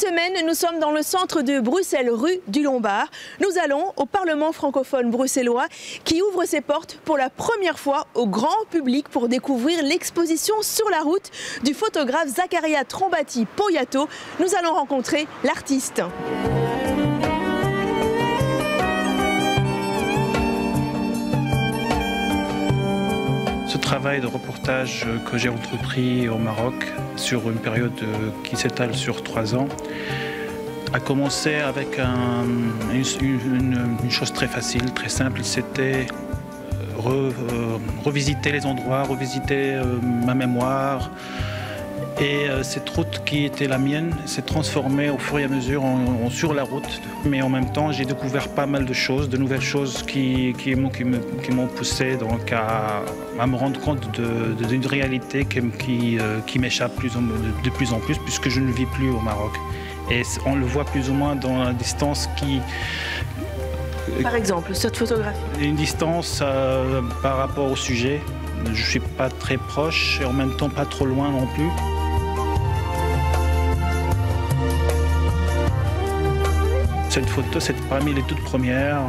semaine, nous sommes dans le centre de Bruxelles, rue du Lombard. Nous allons au Parlement francophone bruxellois qui ouvre ses portes pour la première fois au grand public pour découvrir l'exposition sur la route du photographe Zakaria Trombati Poyato. Nous allons rencontrer l'artiste. Ce travail de reportage que j'ai entrepris au Maroc sur une période qui s'étale sur 3 ans a commencé avec une chose très facile, très simple. C'était revisiter les endroits, revisiter ma mémoire. Et cette route qui était la mienne s'est transformée au fur et à mesure sur la route. Mais en même temps, j'ai découvert pas mal de choses, de nouvelles choses qui m'ont poussé donc à me rendre compte d'une réalité qui m'échappe de plus en plus, puisque je ne vis plus au Maroc. Et on le voit plus ou moins dans la distance qui... Par exemple, cette photographie. Une distance par rapport au sujet. Je ne suis pas très proche et en même temps pas trop loin non plus. Cette photo, c'est parmi les toutes premières.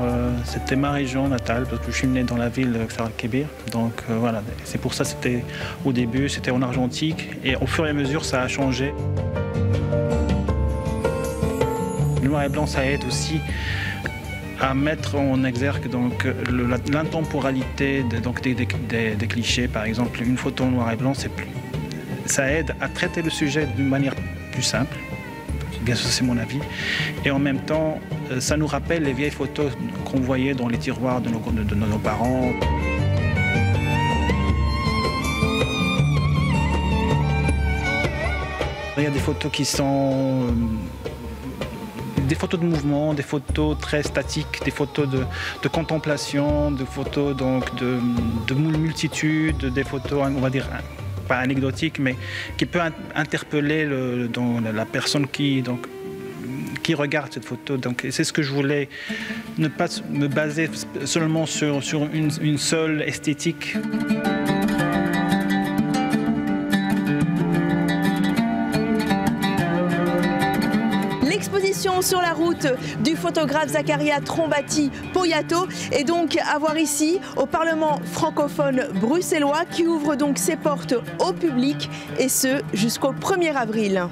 C'était ma région natale, parce que je suis né dans la ville de Kfar-el-Kébir. Donc voilà, c'est pour ça que au début, c'était en argentique. Et au fur et à mesure, ça a changé. Le noir et blanc, ça aide aussi à mettre en exergue l'intemporalité des clichés. Par exemple, une photo en noir et blanc, ça aide à traiter le sujet d'une manière plus simple. Bien sûr, c'est mon avis. Et en même temps, ça nous rappelle les vieilles photos qu'on voyait dans les tiroirs de nos parents. Il y a des photos qui sont des photos de mouvement, des photos très statiques, des photos de contemplation, des photos de multitude, des photos, on va dire, pas anecdotiques, mais qui peut interpeller la personne qui regarde cette photo. Donc c'est ce que je voulais, ne pas me baser seulement sur une seule esthétique. L'exposition sur la route du photographe Zakaria Trombati Poyato est donc à voir ici au Parlement francophone bruxellois qui ouvre donc ses portes au public et ce jusqu'au 1er avril.